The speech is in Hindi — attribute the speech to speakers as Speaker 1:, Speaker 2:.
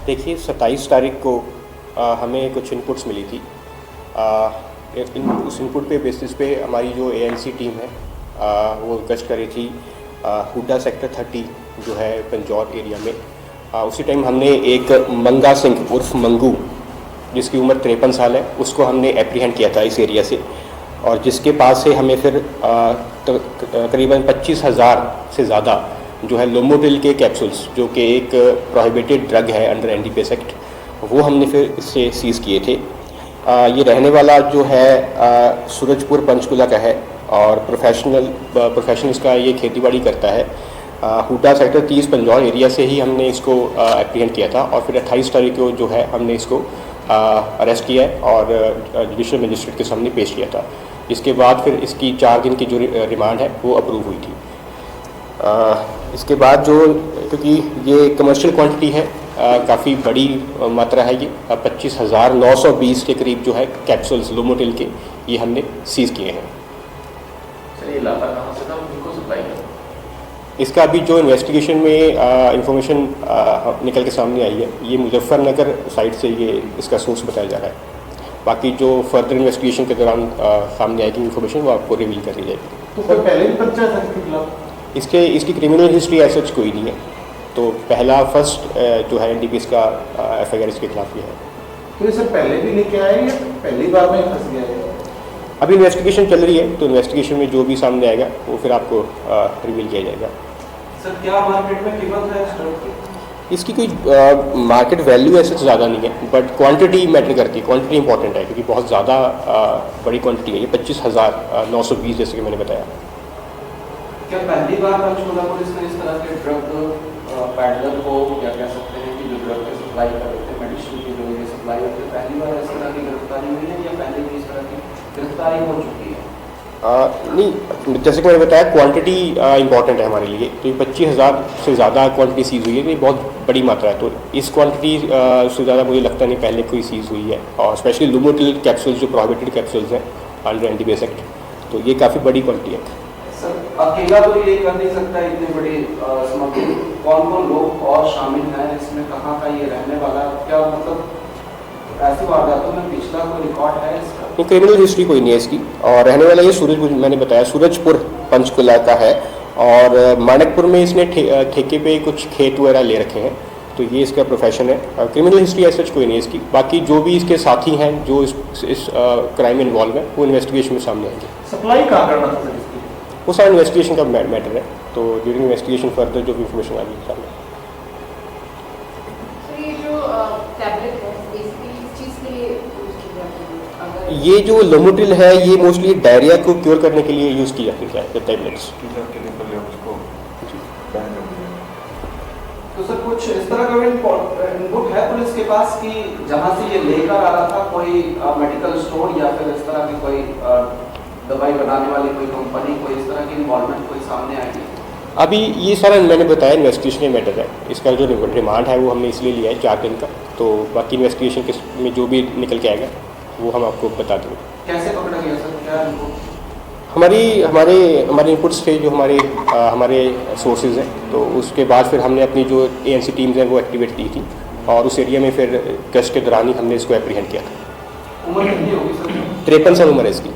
Speaker 1: देखिए 27 तारीख को हमें कुछ इनपुट्स मिली थी। उस इनपुट पे बेसिस पे हमारी जो एएनसी टीम है वो गश्त कर रही थी हुडा सेक्टर 30 जो है पंजौर एरिया में। उसी टाइम हमने एक मंगा सिंह उर्फ मंगू जिसकी उम्र 53 साल है उसको हमने एप्रीहेंड किया था इस एरिया से, और जिसके पास से हमें फिर करीबन 25,000 से ज़्यादा जो है लोमोटिल के कैप्सूल्स जो कि एक प्रोहिबिटेड ड्रग है अंडर एनडीपीएस एक्ट, वो हमने फिर इससे सीज़ किए थे। ये रहने वाला जो है सूरजपुर पंचकुला का है और प्रोफेशन इसका ये खेतीबाड़ी करता है। हुडा सेक्टर 30 पंजौर एरिया से ही हमने इसको एप्रीहेंड किया था और फिर 28 तारीख को जो है हमने इसको अरेस्ट किया है और जुडिशल मजिस्ट्रेट के सामने पेश किया था। इसके बाद फिर इसकी 4 दिन की जो रिमांड है वो अप्रूव हुई थी। इसके बाद जो क्योंकि ये कमर्शियल क्वांटिटी है, काफ़ी बड़ी मात्रा है, ये 25,920 के करीब जो है कैप्सूल्स लोमोटिल के ये हमने सीज़ किए हैं। इसका अभी जो इन्वेस्टिगेशन में इंफॉर्मेशन निकल के सामने आई है, ये मुजफ्फरनगर साइड से ये इसका सोर्स बताया जा रहा है। बाकी जो फर्दर इन्वेस्टिगेशन के दौरान सामने आएगी इंफॉर्मेशन वो आपको रिवील कर दी जाएगी।
Speaker 2: तो सर पहले भी पर्चा है इसके खिलाफ?
Speaker 1: इसकी क्रिमिनल हिस्ट्री ऐसा कोई नहीं है, तो फर्स्ट जो है एनडीपीएस का एफआईआर इसके खिलाफ ये है।
Speaker 2: तो ये सर पहले भी लेके आए या पहली बार में फंस गया है?
Speaker 1: अभी इन्वेस्टिगेशन चल रही है, तो इन्वेस्टिगेशन में जो भी सामने आएगा वो फिर आपको रिवील किया जाएगा।
Speaker 2: सर क्या मार्केट में कीमत है इस ड्रग की?
Speaker 1: इसकी कोई मार्केट वैल्यू ऐसे तो ज़्यादा नहीं है, बट क्वांटिटी मैटर करती है। क्वांटिटी इंपॉर्टेंट है क्योंकि बहुत ज़्यादा बड़ी क्वांटिटी है, ये 25,920 जैसे कि मैंने बताया।
Speaker 2: क्या पहली बार पंचकुला पुलिस ने इस तरह के ड्रग पैडलर को क्या कह सकते हैं कि जो ड्रग के सप्लाई कर रहे थे, मेडिसिन की जो ये सप्लाई होती है, पहली बार इस तरह की गिरफ्तारी हुई है या पहले भी इस तरह की गिरफ्तारी हो चुकी है?
Speaker 1: नहीं, जैसे कि मैंने बताया क्वांटिटी इंपॉर्टेंट है हमारे लिए, तो ये 25,000 से ज़्यादा क्वांटिटी सीज़ हुई है, तो ये बहुत बड़ी मात्रा है। तो इस क्वांटिटी से ज़्यादा मुझे लगता नहीं पहले कोई सीज़ हुई है, और स्पेशली लोमोटिल कैप्सूल्स जो प्रोहिबिटेड कैप्सूल्स हैं अंडर एनडीपीएस एक्ट, तो ये काफ़ी बड़ी क्वांटिटी है।
Speaker 2: सर अकेला तो ये कर नहीं सकता इतनी बड़ी स्मगलिंग, कौन कौन लोग और शामिल हैं इसमें, कहाँ का ये रहने वाला, क्या मतलब ऐसी वारदातों में पिछला कोई रिकॉर्ड है इसका?
Speaker 1: तो क्रिमिनल हिस्ट्री कोई नहीं है इसकी, और रहने वाला ये मैंने बताया सूरजपुर पंचकुला का है, और मानकपुर में इसने ठेके पे कुछ खेत वगैरह ले रखे हैं, तो ये इसका प्रोफेशन है। क्रिमिनल हिस्ट्री ऐसा कोई नहीं है इसकी। बाकी जो भी इसके साथी हैं जो इस क्राइम में इन्वॉल्व है वो इन्वेस्टिगेशन में सामने आएंगे।
Speaker 2: सप्लाई कहाँ करना था सर इसकी?
Speaker 1: वो सारा इन्वेस्टिगेशन का मैटर है, तो ड्यूरिंग इन्वेस्टिगेशन फर्दर जो भी इंफॉर्मेशन आ गई सामने। ये जो लोमोटिल है ये मोस्टली डायरिया को क्योर करने के लिए यूज़ की जाती है टैबलेट्स।
Speaker 2: तो सर कुछ इस तरह का इनपुट है पुलिस के पास कि जहां से ये लेकर आ रहा था कोई मेडिकल स्टोर या फिर इस तरह की कोई दवाई बनाने वाली कोई कंपनी, कोई इस तरह की इन्वॉल्वमेंट कोई सामने आएगी?
Speaker 1: अभी ये सारा मैंने बताया इन्वेस्टिगेशन मैटर है, इसका जो रिमांड है वो हमने इसलिए लिया है 4 दिन का, तो बाकी इन्वेस्टिगेशन में जो भी निकल के आएगा वो हम आपको बता देंगे।
Speaker 2: कैसे पकड़ा गया सर? क्या इनपुट?
Speaker 1: हमारे इनपुट्स थे जो हमारे सोर्सेज हैं, तो उसके बाद फिर हमने अपनी जो एएनसी टीम्स हैं वो एक्टिवेट की थी, और उस एरिया में फिर गश्त के दौरान ही हमने इसको एप्रीहेंड किया था।
Speaker 2: उम्र कितनी होगी सर?
Speaker 1: 53 साल उम्र है इसकी।